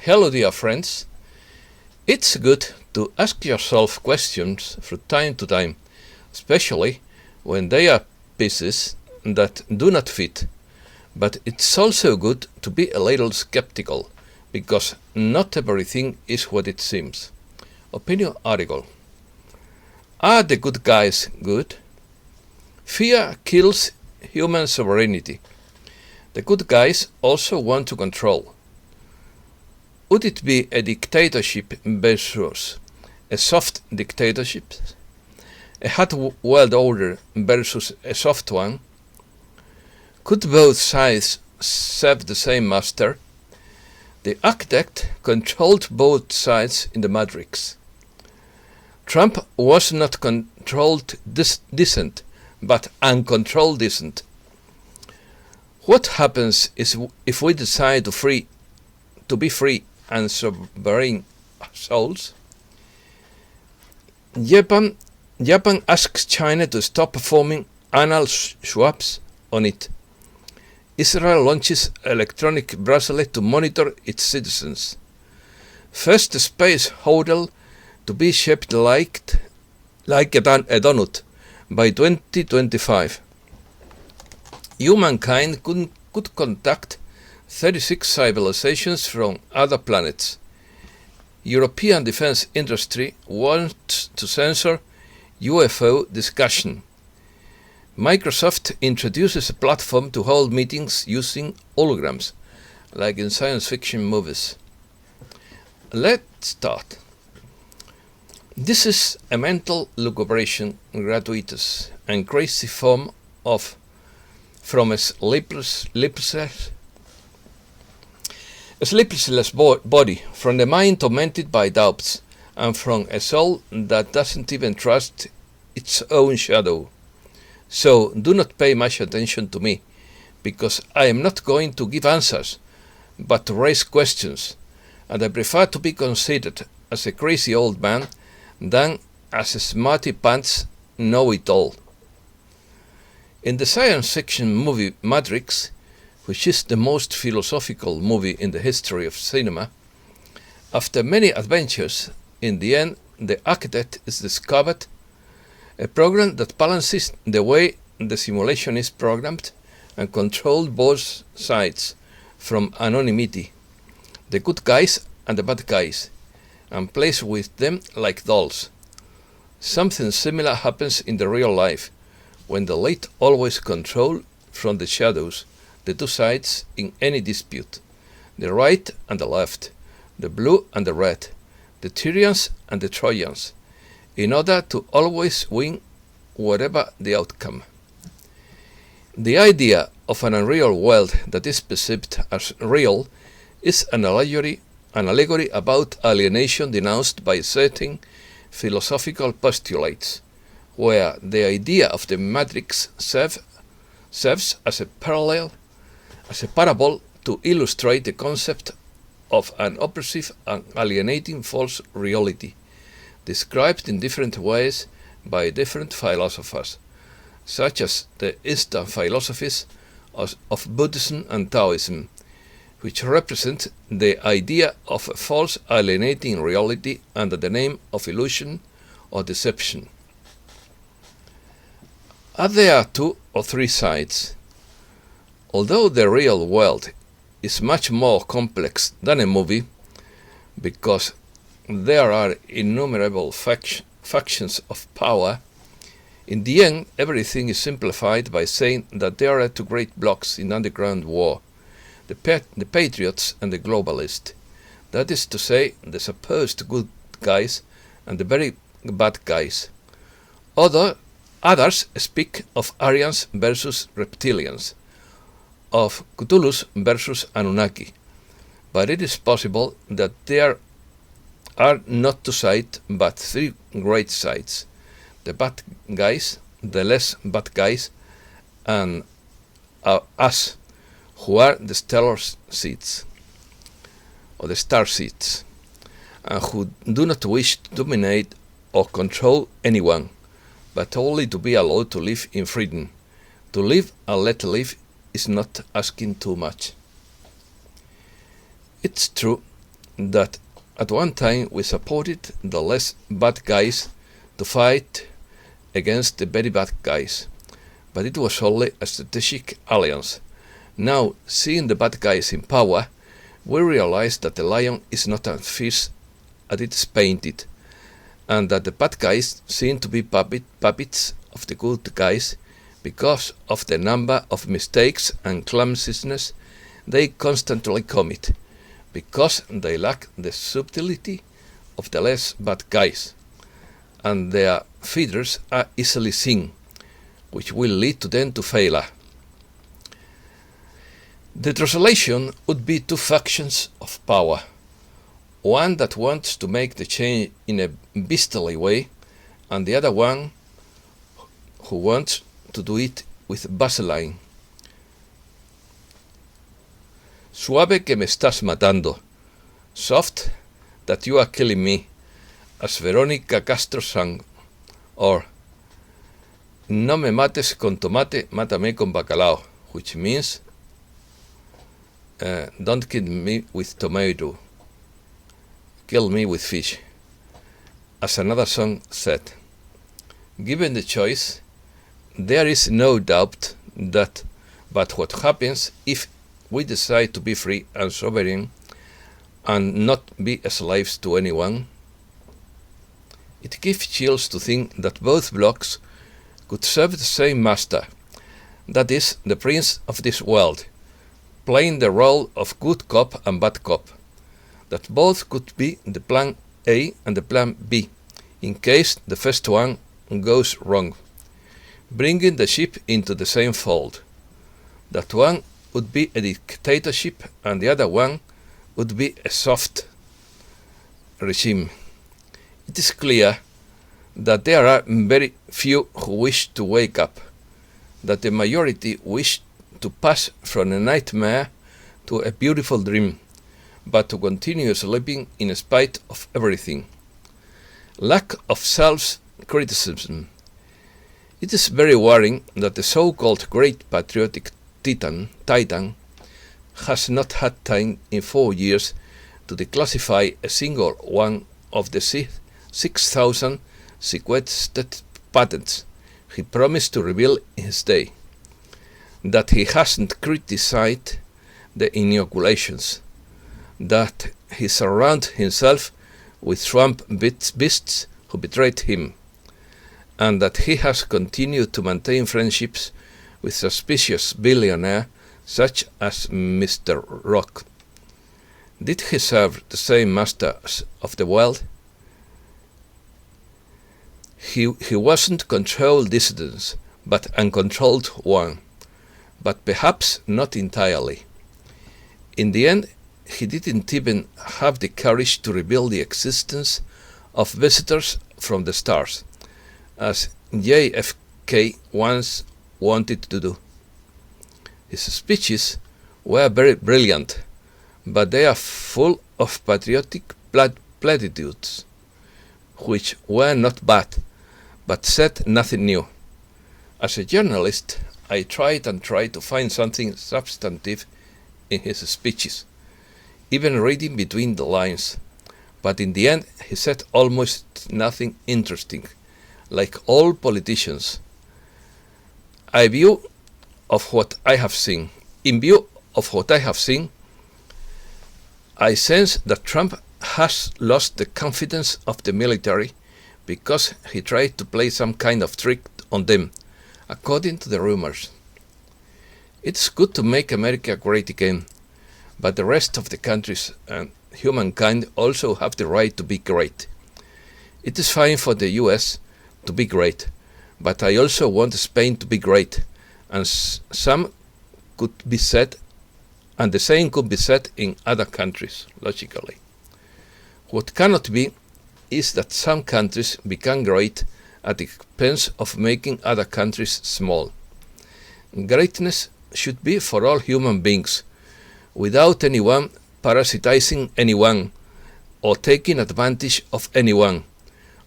Hello, dear friends. It's good to ask yourself questions from time to time, especially when they are pieces that do not fit. But it's also good to be a little skeptical, because not everything is what it seems. Opinion article. Are the good guys good? Fear kills human sovereignty. The good guys also want to control. Would it be a dictatorship versus a soft dictatorship? A hard world order versus a soft one? Could both sides serve the same master? The architect controlled both sides in the matrix. Trump was not controlled dissent, but uncontrolled dissent. What happens is if we decide to be free and sovereign souls? Japan asks China to stop performing anal swabs on it. Israel launches electronic bracelet to monitor its citizens. First space hotel to be shaped like a doughnut by 2025. Humankind could contact 36 civilizations from other planets. European defense industry wants to censor UFO discussion. Microsoft introduces a platform to hold meetings using holograms, like in science fiction movies. Let's start. This is a mental lucubration, gratuitous and crazy form from a sleepless body, from the mind tormented by doubts, and from a soul that doesn't even trust its own shadow. So do not pay much attention to me, because I am not going to give answers, but to raise questions, and I prefer to be considered as a crazy old man than as a smarty pants know-it-all. In the science fiction movie Matrix, which is the most philosophical movie in the history of cinema, after many adventures, in the end the architect is discovered, a program that balances the way the simulation is programmed and controls both sides from anonymity, the good guys and the bad guys, and plays with them like dolls. Something similar happens in the real life, when the light always controls from the shadows the two sides in any dispute, the right and the left, the blue and the red, the Tyrians and the Trojans, in order to always win whatever the outcome. The idea of an unreal world that is perceived as real is an allegory about alienation denounced by certain philosophical postulates, where the idea of the matrix serves as a parable to illustrate the concept of an oppressive and alienating false reality, described in different ways by different philosophers, such as the Eastern philosophies of Buddhism and Taoism, which represent the idea of a false alienating reality under the name of illusion or deception. Are there two or three sides? Although the real world is much more complex than a movie, because there are innumerable factions of power, in the end everything is simplified by saying that there are two great blocks in underground war, the patriots and the globalists. That is to say, the supposed good guys and the very bad guys. Others speak of Aryans versus reptilians, of Cthulhu versus Anunnaki, but it is possible that there are not two sides but three great sides: the bad guys, the less bad guys, and us, who are the stellar seeds, or the star seeds, and who do not wish to dominate or control anyone, but only to be allowed to live in freedom. To live and let live is not asking too much. It's true that at one time we supported the less bad guys to fight against the very bad guys, but it was only a strategic alliance. Now, seeing the bad guys in power, we realize that the lion is not as fierce as it is painted, and that the bad guys seem to be puppets of the good guys because of the number of mistakes and clumsiness they constantly commit, because they lack the subtlety of the less bad guys, and their feeders are easily seen, which will lead to them to failure. The translation would be two factions of power, one that wants to make the change in a beastly way, and the other one who wants to do it with vaseline. Suave que me estás matando, soft that you are killing me, as Verónica Castro sang, or no me mates con tomate, mátame con bacalao, which means don't kill me with tomato, kill me with fish. As another song said, given the choice, there is no doubt that but what happens if we decide to be free and sovereign and not be slaves to anyone. It gives chills to think that both blocks could serve the same master, that is, the prince of this world, playing the role of good cop and bad cop, that both could be the plan A and the plan B, in case the first one goes wrong, bringing the ship into the same fold. That one would be a dictatorship and the other one would be a soft regime. It is clear that there are very few who wish to wake up, that the majority wish to pass from a nightmare to a beautiful dream, but to continue sleeping in spite of everything. Lack of self-criticism. It is very worrying that the so-called great patriotic titan has not had time in 4 years to declassify a single one of the 6,000 sequestered patents he promised to reveal in his day, that he hasn't criticized the inoculations, that he surrounded himself with swamp beasts who betrayed him, and that he has continued to maintain friendships with suspicious billionaires such as Mr. Rock. Did he serve the same masters of the world? He wasn't controlled dissidents, but uncontrolled one, but perhaps not entirely. In the end, he didn't even have the courage to reveal the existence of visitors from the stars, as JFK once wanted to do. His speeches were very brilliant, but they are full of patriotic platitudes, which were not bad, but said nothing new. As a journalist, I tried to find something substantive in his speeches, even reading between the lines, but in the end he said almost nothing interesting, like all politicians. In view of what I have seen, I sense that Trump has lost the confidence of the military because he tried to play some kind of trick on them, according to the rumors. It's good to make America great again, but the rest of the countries and humankind also have the right to be great. It is fine for the US to be great, but I also want Spain to be great, and some could be said, and the same could be said in other countries, logically. What cannot be is that some countries become great at the expense of making other countries small. Greatness should be for all human beings, without anyone parasitizing anyone or taking advantage of anyone,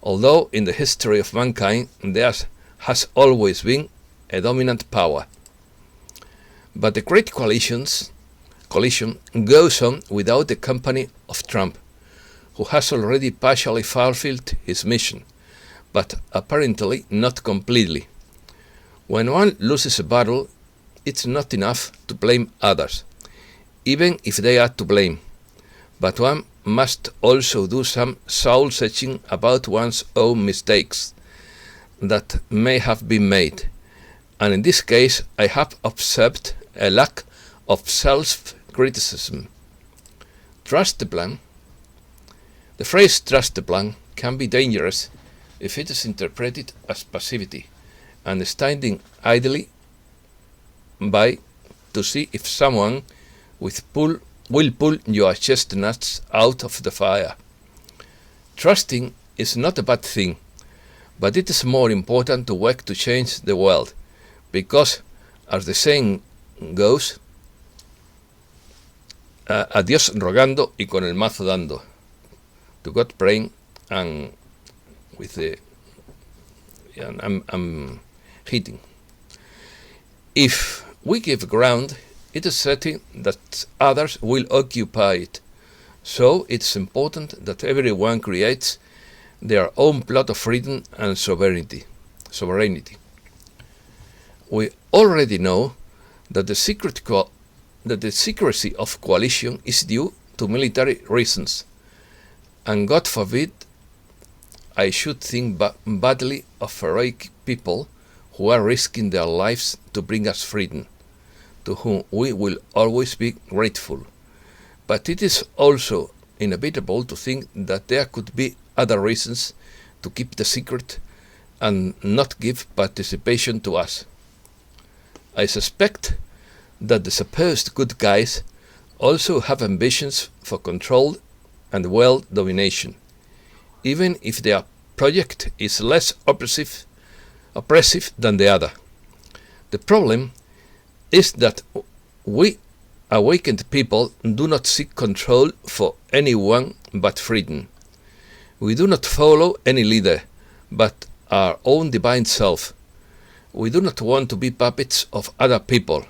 although in the history of mankind there has always been a dominant power. But the great coalitions coalition goes on without the company of Trump, who has already partially fulfilled his mission, but apparently not completely. When one loses a battle, it's not enough to blame others, even if they are to blame, but one must also do some soul-searching about one's own mistakes that may have been made, and in this case I have observed a lack of self-criticism. Trust the plan. The phrase trust the plan can be dangerous if it is interpreted as passivity and standing idly by to see if someone will pull your chestnuts out of the fire. Trusting is not a bad thing, but it is more important to work to change the world, because, as the saying goes, a Dios rogando y con el mazo dando. To God praying and with the I'm hitting. If we give ground, it is certain that others will occupy it. So it's important that everyone creates their own plot of freedom and sovereignty. We already know that the secrecy of coalition is due to military reasons, and God forbid I should think badly of heroic people who are risking their lives to bring us freedom, to whom we will always be grateful. But it is also inevitable to think that there could be other reasons to keep the secret and not give participation to us. I suspect that the supposed good guys also have ambitions for control and world domination, even if their project is less oppressive than the other. The problem is that we awakened people do not seek control for anyone but freedom. We do not follow any leader, but our own divine self. We do not want to be puppets of other people,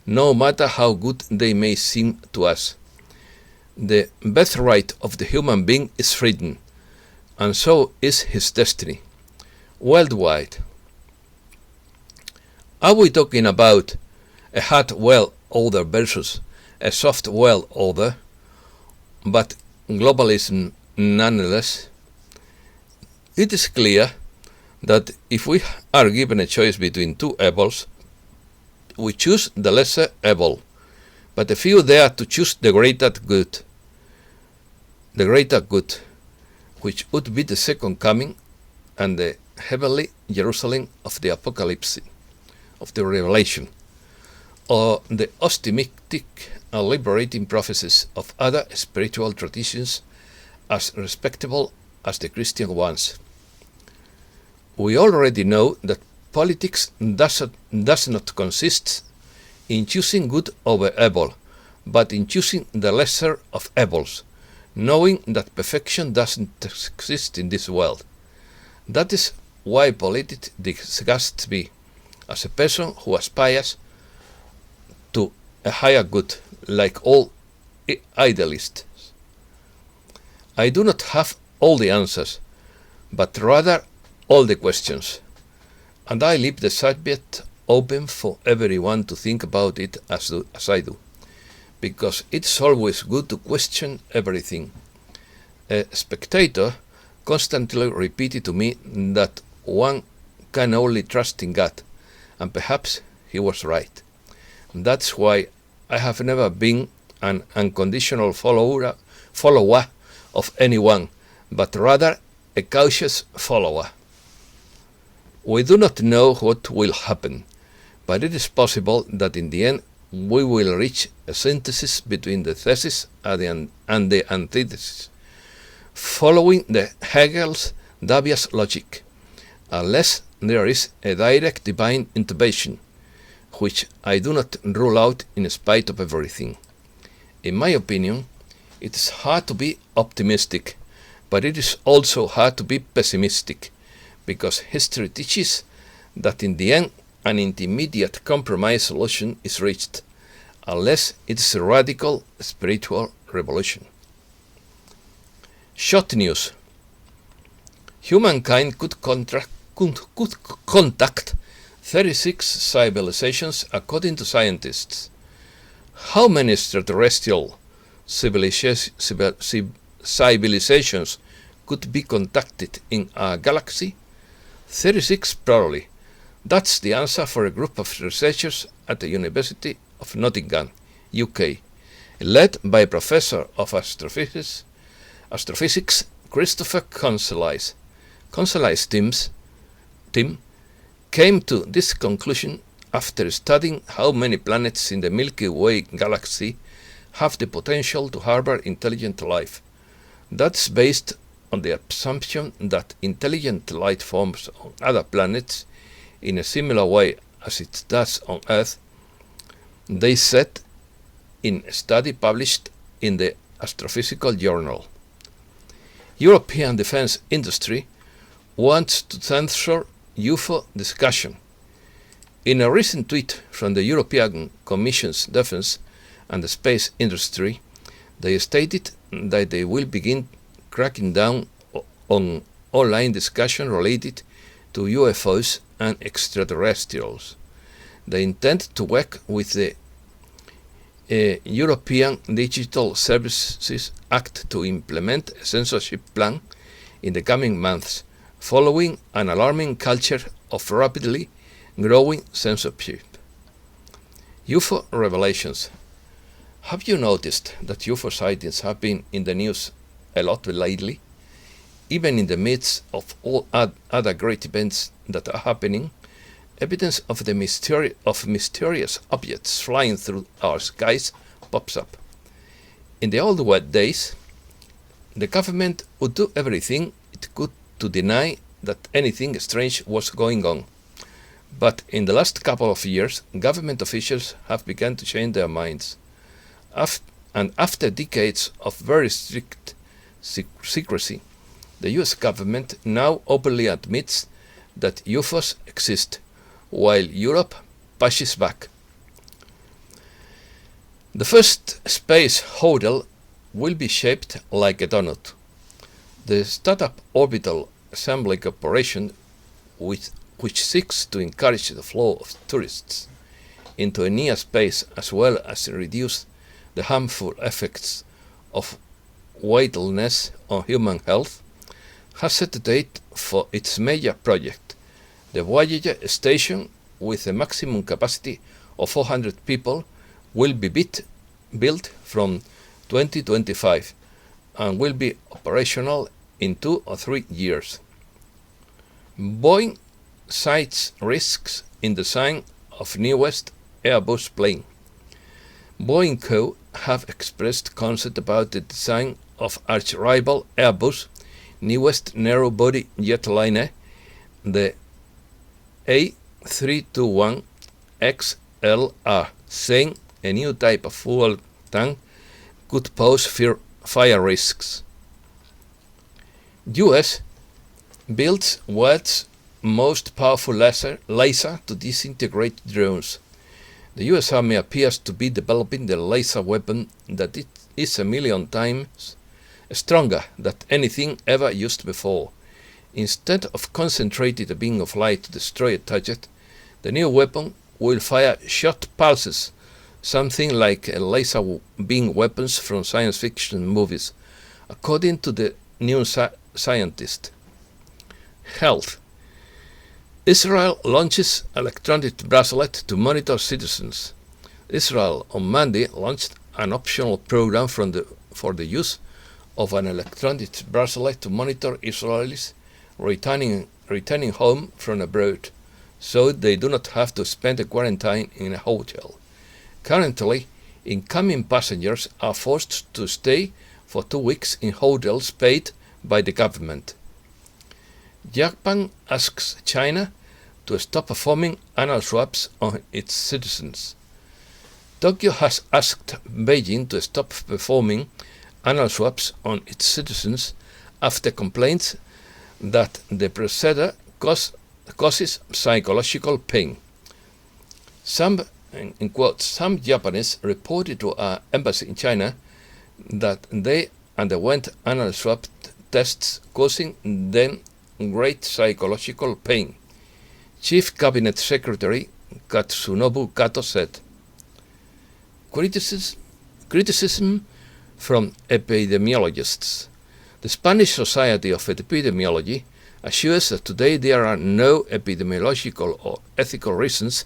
no matter how good they may seem to us. The birthright of the human being is freedom, and so is his destiny, worldwide. Are we talking about a hard world order versus a soft world order, but globalism nonetheless? It is clear that if we are given a choice between two evils, we choose the lesser evil, but a few dare to choose the greater good, which would be the second coming and the heavenly Jerusalem of the Apocalypse, of the Revelation, or the optimistic and liberating prophecies of other spiritual traditions as respectable as the Christian ones. We already know that politics does not consist in choosing good over evil, but in choosing the lesser of evils, knowing that perfection doesn't exist in this world. That is why politics disgusts me, as a person who aspires to a higher good, like all idealists. I do not have all the answers, but rather all the questions, and I leave the subject open for everyone to think about it as I do, because it's always good to question everything. A spectator constantly repeated to me that one can only trust in God, and perhaps he was right. That's why I have never been an unconditional follower of anyone, but rather a cautious follower. We do not know what will happen, but it is possible that in the end we will reach a synthesis between the thesis and the antithesis, following the Hegel's dubious logic, unless there is a direct divine intervention, which I do not rule out in spite of everything. In my opinion, it is hard to be optimistic, but it is also hard to be pessimistic, because history teaches that in the end an intermediate compromise solution is reached, unless it's a radical spiritual revolution. Short news. Humankind could contact 36 civilizations according to scientists. How many extraterrestrial civilizations could be contacted in a galaxy? 36 probably. That's the answer for a group of researchers at the University of Nottingham, UK, led by a professor of astrophysics Christopher Consolis. Consolis' team came to this conclusion after studying how many planets in the Milky Way galaxy have the potential to harbor intelligent life. That's based on the assumption that intelligent life forms on other planets in a similar way as it does on Earth, they said in a study published in the Astrophysical Journal. European defense industry wants to censor UFO discussion. In a recent tweet from the European Commission's defense and the space industry, they stated that they will begin cracking down on online discussion related to UFOs and extraterrestrials. They intend to work with the European Digital Services Act to implement a censorship plan in the coming months, following an alarming culture of rapidly growing censorship. UFO revelations. Have you noticed that UFO sightings have been in the news a lot lately? Even in the midst of all other great events that are happening, evidence of the mysterious objects flying through our skies pops up. In the old West days, the government would do everything it could to deny that anything strange was going on. But in the last couple of years, government officials have begun to change their minds. And after decades of very strict secrecy, the US government now openly admits that UFOs exist, while Europe pushes back. The first space hotel will be shaped like a donut. The startup Orbital Assembly Corporation, which seeks to encourage the flow of tourists into a near space as well as reduce the harmful effects of weightlessness on human health, has set a date for its major project. The Voyager station, with a maximum capacity of 400 people, will be built from 2025 and will be operational in 2 or 3 years. Boeing cites risks in design of newest Airbus plane. Boeing Co. have expressed concern about the design of arch-rival Airbus' newest narrow-body jetliner, the A321XLR, saying a new type of fuel tank could pose fire risks. US builds world's most powerful laser to disintegrate drones. The US Army appears to be developing the laser weapon that it is 1 million times stronger than anything ever used before. Instead of concentrated beam of light to destroy a target, the new weapon will fire short pulses, something like laser beam weapons from science fiction movies, according to the new scientist. Health. Israel launches electronic bracelet to monitor citizens. Israel on Monday launched an optional program for the use of an electronic bracelet to monitor Israelis returning home from abroad, so they do not have to spend a quarantine in a hotel. Currently, incoming passengers are forced to stay for 2 weeks in hotels paid by the government. Japan asks China to stop performing anal swabs on its citizens. Tokyo has asked Beijing to stop performing anal swabs on its citizens after complaints that the procedure causes psychological pain. Some in quotes, some Japanese reported to our embassy in China that they underwent anal swab tests causing them great psychological pain. Chief Cabinet Secretary Katsunobu Kato said, Criticism from epidemiologists. The Spanish Society of Epidemiology assures that today there are no epidemiological or ethical reasons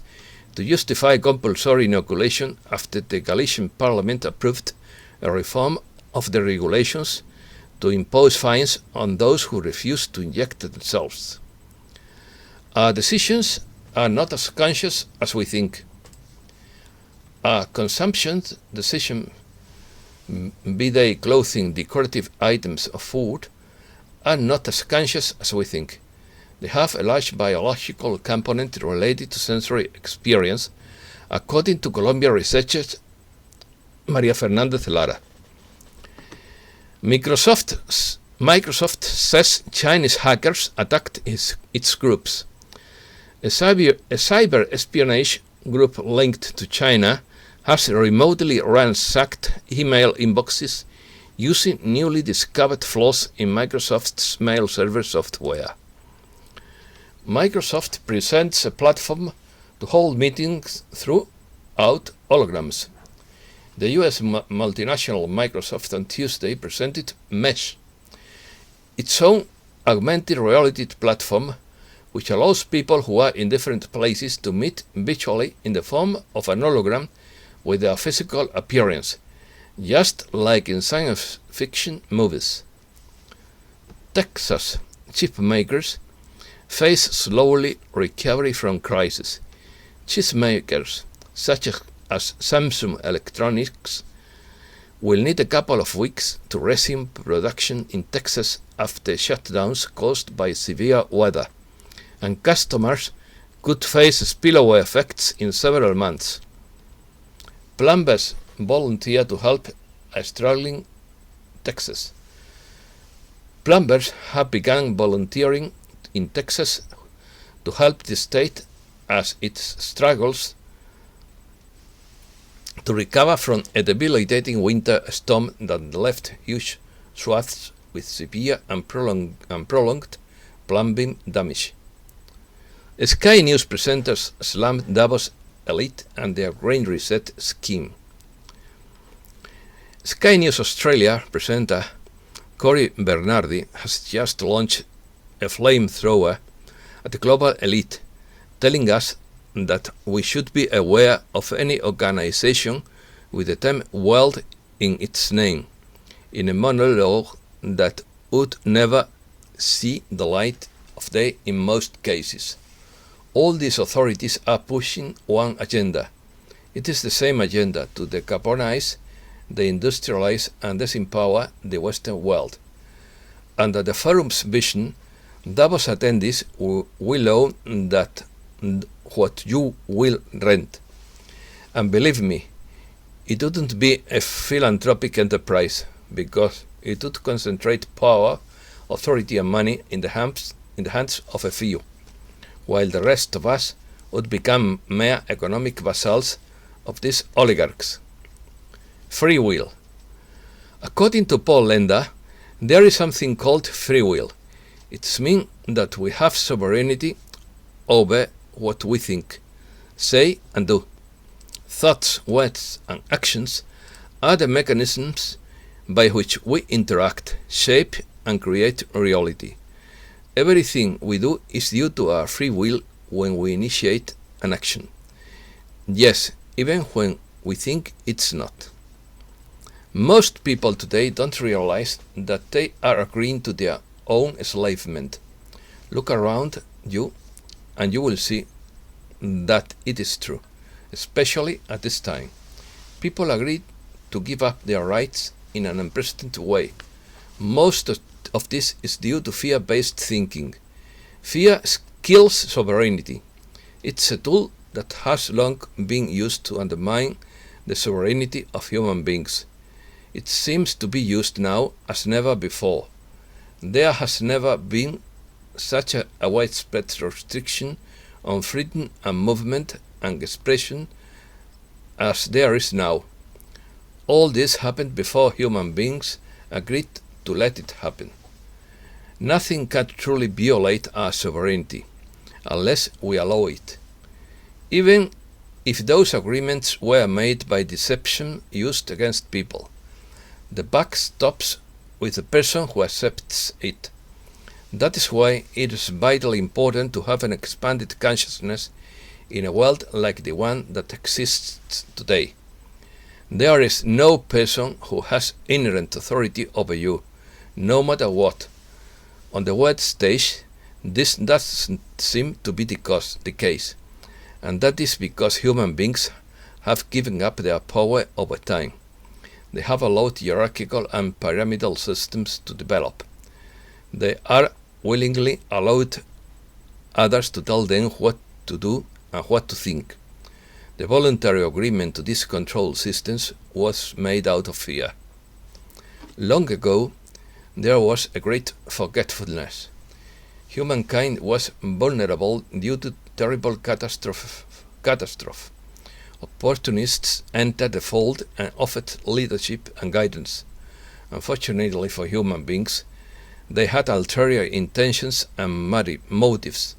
to justify compulsory inoculation after the Galician Parliament approved a reform of the regulations to impose fines on those who refuse to inject themselves. Our decisions are not as conscious as we think. Our consumption decisions, be they clothing, decorative items, or food, are not as conscious as we think. They have a large biological component related to sensory experience, according to Colombian researcher María Fernández Lara. Microsoft says Chinese hackers attacked its groups. A cyber espionage group linked to China has remotely ransacked email inboxes using newly discovered flaws in Microsoft's mail server software. Microsoft presents a platform to hold meetings throughout holograms. The US multinational Microsoft on Tuesday presented Mesh, its own augmented reality platform which allows people who are in different places to meet virtually in the form of an hologram with their physical appearance, just like in science fiction movies. Texas chip makers face slowly recovery from crisis. Chip makers such as Samsung Electronics will need a couple of weeks to resume production in Texas after shutdowns caused by severe weather, and customers could face spillover effects in several months. Plumbers volunteer to help a struggling Texas. Plumbers have begun volunteering in Texas to help the state as it struggles to recover from a debilitating winter storm that left huge swaths with severe and prolonged plumbing damage. Sky News presenters slammed Davos elite and their grain reset scheme. Sky News Australia presenter Cory Bernardi has just launched a flamethrower at the global elite, telling us that we should be aware of any organization with the term world in its name, in a monologue that would never see the light of day in most cases. All these authorities are pushing one agenda. It is the same agenda to decarbonize, deindustrialize, and disempower the Western world. Under the forum's vision, Davos attendees will own that what you will rent. And believe me, it wouldn't be a philanthropic enterprise, because it would concentrate power, authority, and money in the hands of a few, while the rest of us would become mere economic vassals of these oligarchs. Free will. According to Paul Lenda, there is something called free will. It means that we have sovereignty over what we think, say, and do. Thoughts, words, and actions are the mechanisms by which we interact, shape, and create reality. Everything we do is due to our free will when we initiate an action. Yes, even when we think it's not. Most people today don't realize that they are agreeing to their own enslavement. Look around you and you will see that it is true, especially at this time. People agree to give up their rights in an unprecedented way. Most of this is due to fear-based thinking. Fear kills sovereignty. It's a tool that has long been used to undermine the sovereignty of human beings. It seems to be used now as never before. There has never been such a widespread restriction on freedom and movement and expression as there is now. All this happened before human beings agreed to let it happen. Nothing can truly violate our sovereignty unless we allow it, even if those agreements were made by deception used against people. The buck stops with the person who accepts it. That is why it is vitally important to have an expanded consciousness in a world like the one that exists today. There is no person who has inherent authority over you, no matter what. On the world stage, this doesn't seem to be the case, and that is because human beings have given up their power over time. They have allowed hierarchical and pyramidal systems to develop. They are willingly allowed others to tell them what to do and what to think. The voluntary agreement to these control systems was made out of fear. Long ago, there was a great forgetfulness. Humankind was vulnerable due to terrible catastrophe. Opportunists entered the fold and offered leadership and guidance. Unfortunately for human beings, they had ulterior intentions and motives.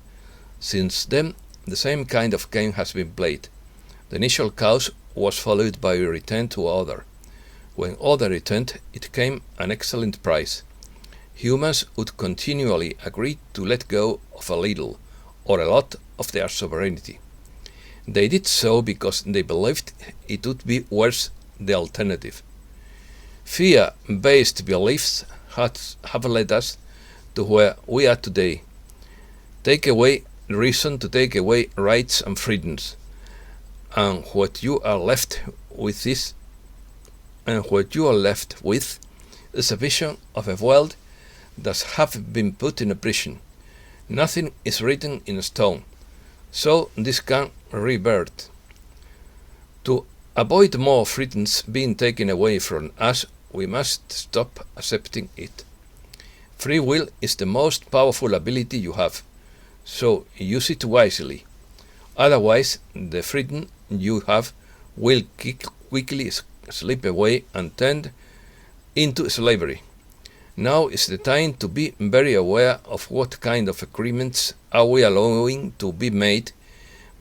Since then, the same kind of game has been played. The initial cause was followed by a return to order. When order returned, it came an excellent price. Humans would continually agree to let go of a little or a lot of their sovereignty. They did so because they believed it would be worse the alternative. Fear-based beliefs have led us to where we are today. Take away reason to take away rights and freedoms, and what you are left with is a vision of a world that have been put in a prison. Nothing is written in stone, so this can revert. To avoid more freedoms being taken away from us, we must stop accepting it. Free will is the most powerful ability you have, so use it wisely. Otherwise, the freedom you have will quickly slip away and turn into slavery. Now is the time to be very aware of what kind of agreements are we allowing to be made,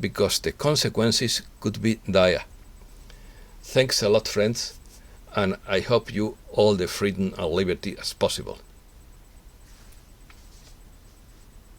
because the consequences could be dire. Thanks a lot, friends, and I hope you all the freedom and liberty as possible.